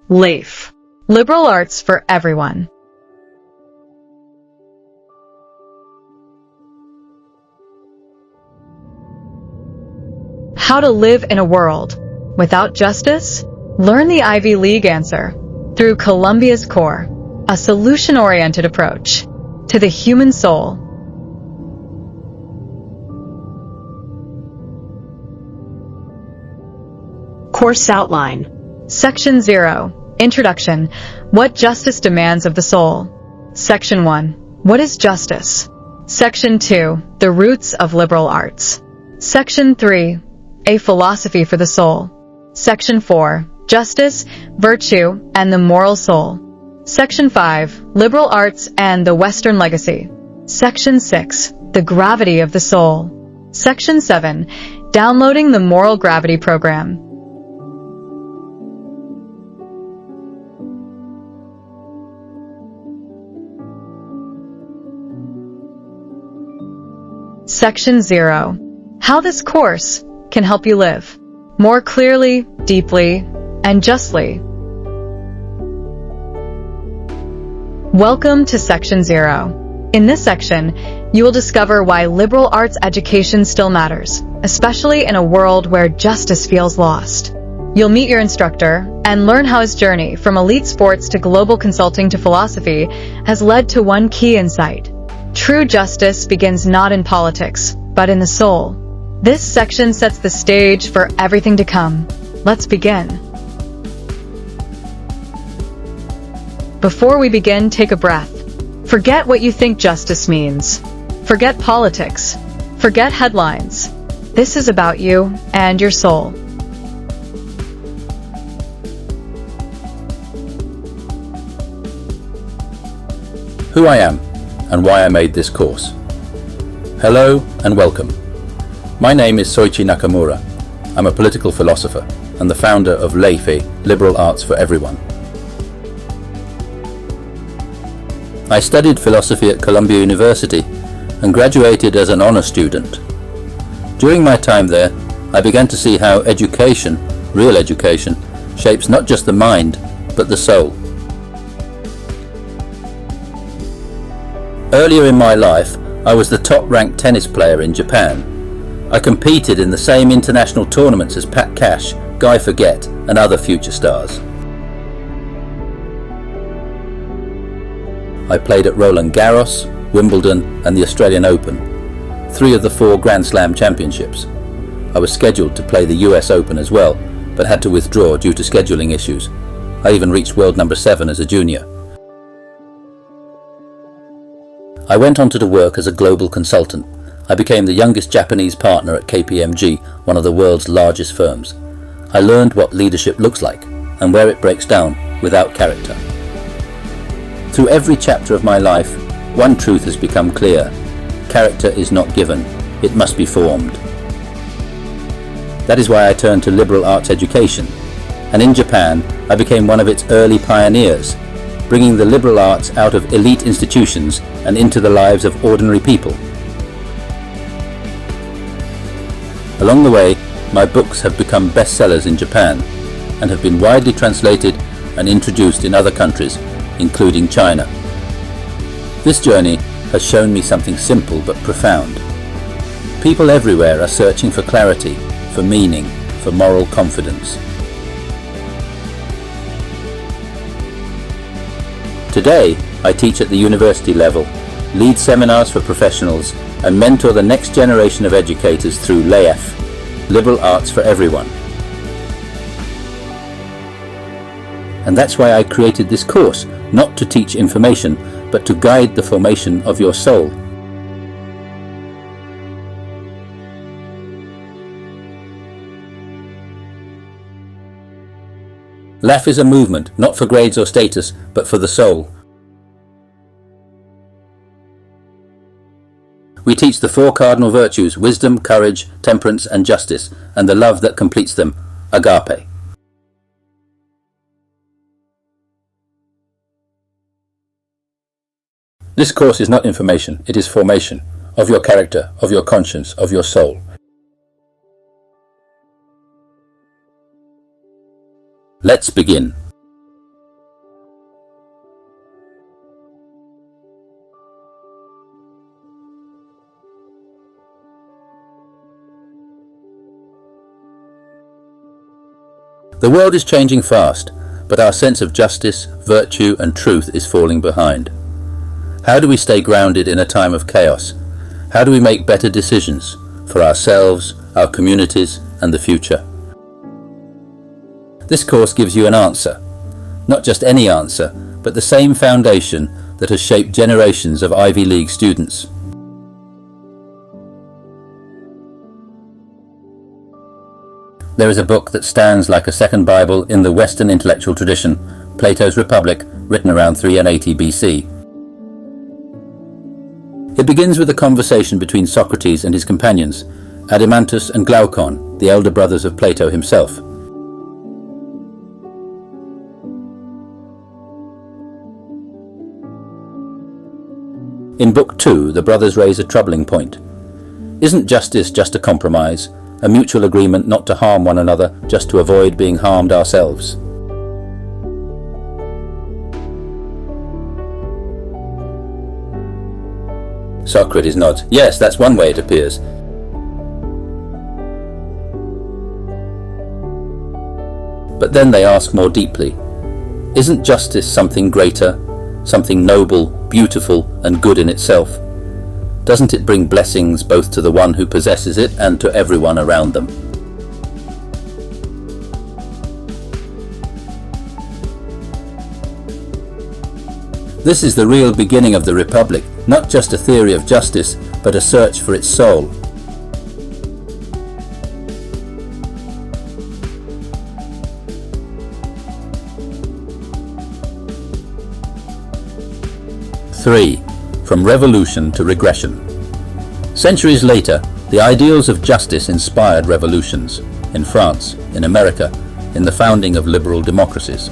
LAFE, Liberal Arts for Everyone. How to live in a world without justice? Learn the Ivy League answer through Columbia's Core, a solution-oriented approach to the human soul. Course Outline. Section 0. Introduction. What justice demands of the soul. Section 1. What is justice? Section 2. The roots of liberal arts. Section 3. A philosophy for the soul. Section 4. Justice, virtue, and the moral soul. Section 5. Liberal arts and the Western legacy. Section 6. The gravity of the soul. Section 7. Downloading the moral gravity program. Section 0. How this course can help you live more clearly, deeply, and justly. Welcome to Section 0. In this section, you will discover why liberal arts education still matters, especially in a world where justice feels lost. You'll meet your instructor and learn how his journey from elite sports to global consulting to philosophy has led to one key insight. True justice begins not in politics, but in the soul. This section sets the stage for everything to come. Let's begin. Before we begin, take a breath. Forget what you think justice means. Forget politics. Forget headlines. This is about you and your soul. Who I am and why I made this course. Hello and welcome. My name is Soichi Nakamura. I'm a political philosopher and the founder of LAFE, Liberal Arts for Everyone. I studied philosophy at Columbia University and graduated as an honor student. During my time there, I began to see how education, real education, shapes not just the mind, but the soul. Earlier in my life, I was the top-ranked tennis player in Japan. I competed in the same international tournaments as Pat Cash, Guy Forget, and other future stars. I played at Roland Garros, Wimbledon, and the Australian Open, 3 of the 4 Grand Slam championships. I was scheduled to play the US Open as well, but had to withdraw due to scheduling issues. I even reached world number 7 as a junior. I went on to work as a global consultant. I became the youngest Japanese partner at KPMG, one of the world's largest firms. I learned what leadership looks like and where it breaks down without character. Through every chapter of my life, one truth has become clear. Character is not given, it must be formed. That is why I turned to liberal arts education, and in Japan I became one of its early pioneers, bringing the liberal arts out of elite institutions and into the lives of ordinary people. Along the way, my books have become bestsellers in Japan and have been widely translated and introduced in other countries, including China. This journey has shown me something simple but profound. People everywhere are searching for clarity, for meaning, for moral confidence. Today, I teach at the university level, lead seminars for professionals, and mentor the next generation of educators through LAFE, Liberal Arts for Everyone. And that's why I created this course, not to teach information, but to guide the formation of your soul. LAFE is a movement, not for grades or status, but for the soul. We teach the 4 cardinal virtues: wisdom, courage, temperance, and justice, and the love that completes them, agape. This course is not information, it is formation of your character, of your conscience, of your soul. Let's begin. The world is changing fast, but our sense of justice, virtue and truth is falling behind. How do we stay grounded in a time of chaos? How do we make better decisions for ourselves, our communities and the future? This course gives you an answer. Not just any answer, but the same foundation that has shaped generations of Ivy League students. There is a book that stands like a second Bible in the Western intellectual tradition, Plato's Republic, written around 380 BC. It begins with a conversation between Socrates and his companions, Adimantus and Glaucon, the elder brothers of Plato himself. In Book 2, the brothers raise a troubling point. Isn't justice just a compromise, a mutual agreement not to harm one another just to avoid being harmed ourselves? Socrates nods. Yes, that's one way it appears. But then they ask more deeply, isn't justice something greater, something noble, beautiful and good in itself? Doesn't it bring blessings both to the one who possesses it and to everyone around them? This is the real beginning of the Republic, not just a theory of justice, but a search for its soul. Three, from revolution to regression. Centuries later, the ideals of justice inspired revolutions in France, in America, in the founding of liberal democracies.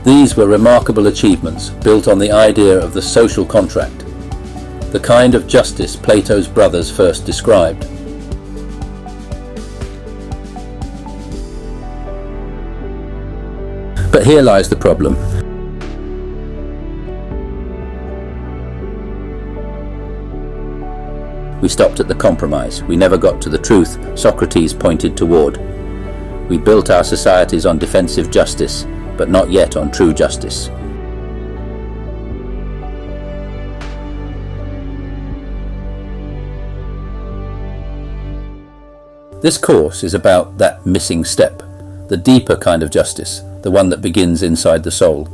These were remarkable achievements built on the idea of the social contract, the kind of justice Plato's brothers first described. But here lies the problem. We stopped at the compromise. We never got to the truth Socrates pointed toward. We built our societies on defensive justice, but not yet on true justice. This course is about that missing step, the deeper kind of justice, the one that begins inside the soul.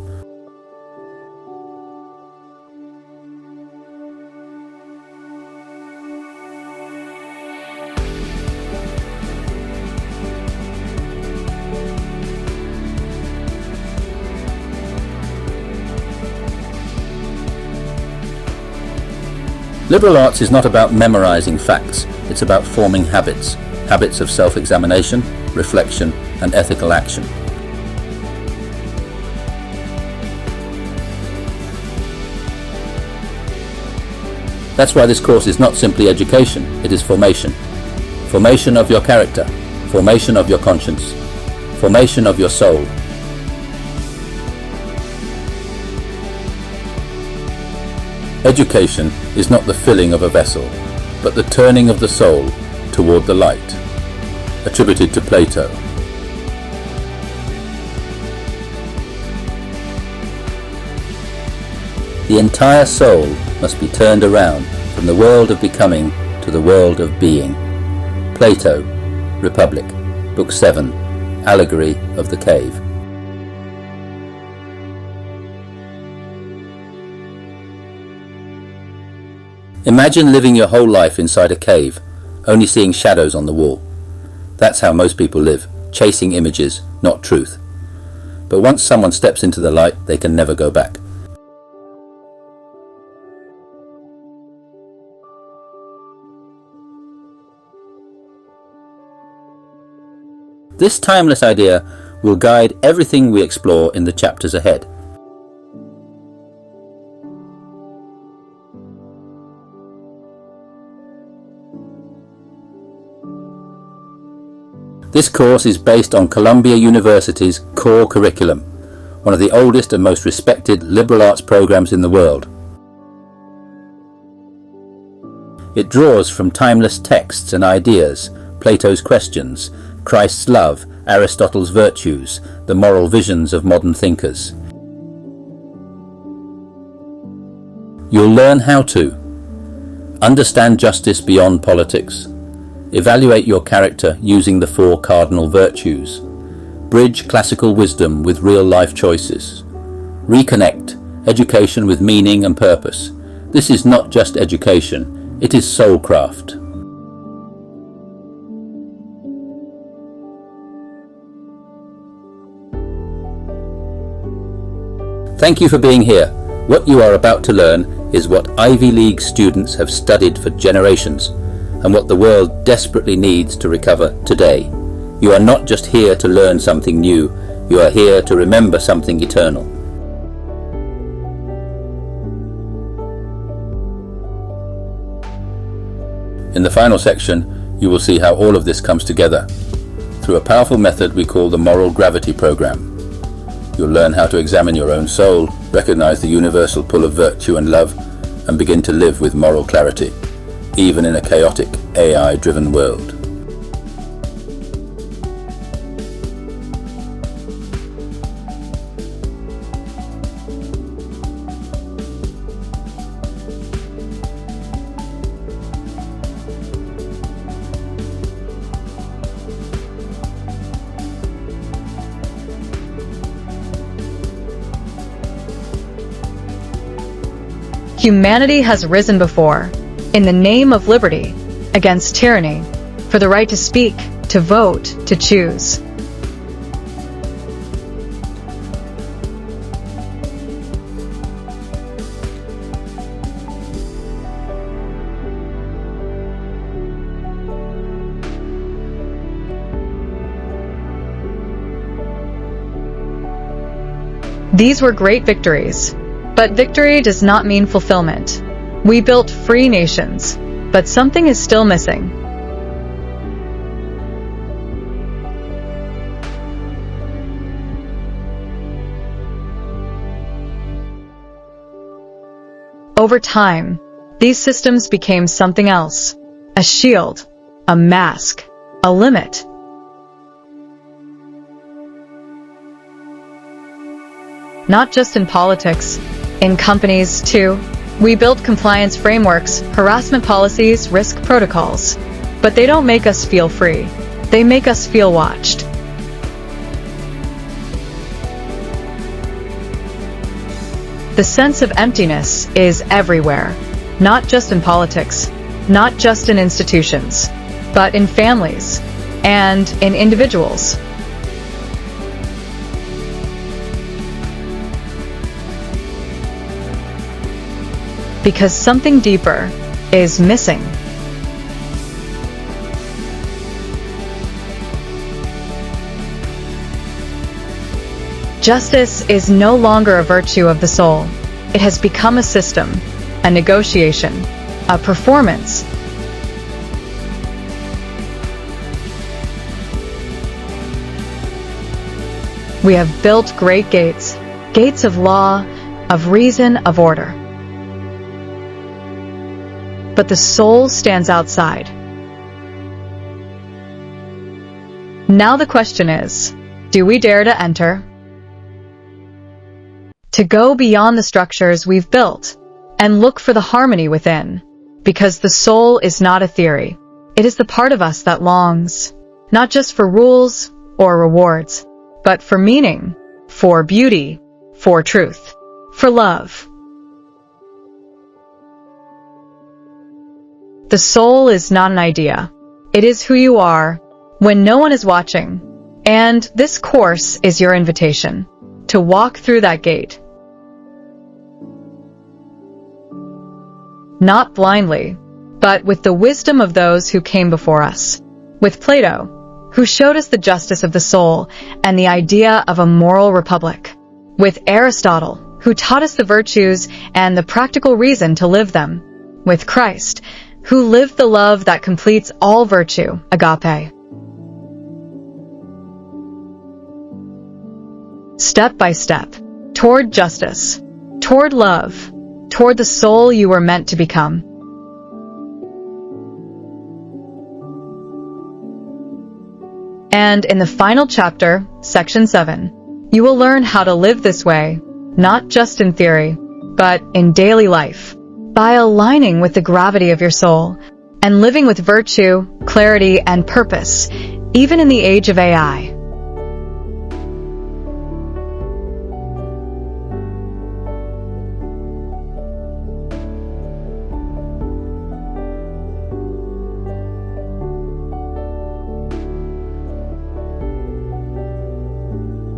Liberal arts is not about memorizing facts, it's about forming habits, habits of self-examination, reflection, and ethical action. That's why this course is not simply education, it is formation. Formation of your character, formation of your conscience, formation of your soul. Education is not the filling of a vessel, but the turning of the soul toward the light. Attributed to Plato. The entire soul must be turned around from the world of becoming to the world of being. Plato, Republic, Book 7, Allegory of the Cave. Imagine living your whole life inside a cave, only seeing shadows on the wall. That's how most people live, chasing images, not truth. But once someone steps into the light, they can never go back. This timeless idea will guide everything we explore in the chapters ahead. This course is based on Columbia University's core curriculum, one of the oldest and most respected liberal arts programs in the world. It draws from timeless texts and ideas, Plato's questions, Christ's love, Aristotle's virtues, the moral visions of modern thinkers. You'll learn how to understand justice beyond politics, evaluate your character using the 4 cardinal virtues, bridge classical wisdom with real-life choices, reconnect education with meaning and purpose. This is not just education, it is soulcraft. Thank you for being here. What you are about to learn is what Ivy League students have studied for generations, and what the world desperately needs to recover today. You are not just here to learn something new, you are here to remember something eternal. In the final section, you will see how all of this comes together through a powerful method we call the Moral Gravity Program. You'll learn how to examine your own soul, recognize the universal pull of virtue and love, and begin to live with moral clarity, even in a chaotic, AI-driven world. Humanity has risen before, in the name of liberty, against tyranny, for the right to speak, to vote, to choose. These were great victories. But victory does not mean fulfillment. We built free nations, but something is still missing. Over time, these systems became something else: a shield, a mask, a limit. Not just in politics, in companies too. We build compliance frameworks, harassment policies, risk protocols. But they don't make us feel free. They make us feel watched. The sense of emptiness is everywhere, not just in politics, not just in institutions, but in families and in individuals. Because something deeper is missing. Justice is no longer a virtue of the soul. It has become a system, a negotiation, a performance. We have built great gates, gates of law, of reason, of order. But the soul stands outside. Now the question is, do we dare to enter? To go beyond the structures we've built and look for the harmony within, because the soul is not a theory. It is the part of us that longs, not just for rules or rewards, but for meaning, for beauty, for truth, for love. The soul is not an idea. It is who you are when no one is watching. And this course is your invitation to walk through that gate. Not blindly, but with the wisdom of those who came before us. With Plato, who showed us the justice of the soul and the idea of a moral republic. With Aristotle, who taught us the virtues and the practical reason to live them. With Christ, who lived the love that completes all virtue, agape. Step by step, toward justice, toward love, toward the soul you were meant to become. And in the final chapter, Section 7, you will learn how to live this way, not just in theory, but in daily life, by aligning with the gravity of your soul and living with virtue, clarity, and purpose, even in the age of AI.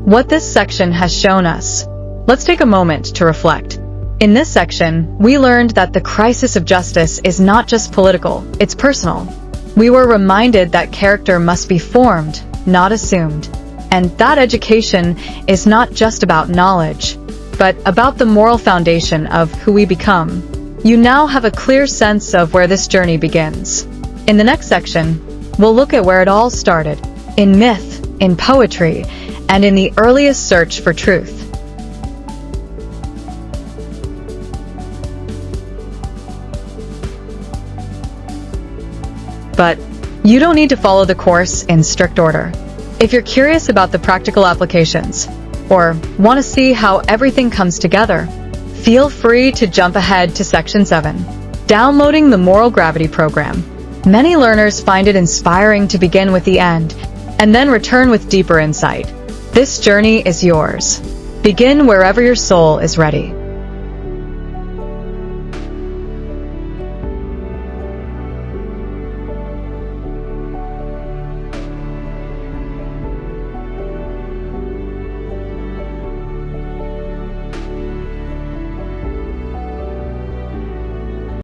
What this section has shown us. Let's take a moment to reflect. In this section, we learned that the crisis of justice is not just political, it's personal. We were reminded that character must be formed, not assumed, and that education is not just about knowledge, but about the moral foundation of who we become. You now have a clear sense of where this journey begins. In the next section, we'll look at where it all started, in myth, in poetry, and in the earliest search for truth. But you don't need to follow the course in strict order. If you're curious about the practical applications, or want to see how everything comes together, feel free to jump ahead to Section 7, Downloading the Moral Gravity Program. Many learners find it inspiring to begin with the end, and then return with deeper insight. This journey is yours. Begin wherever your soul is ready.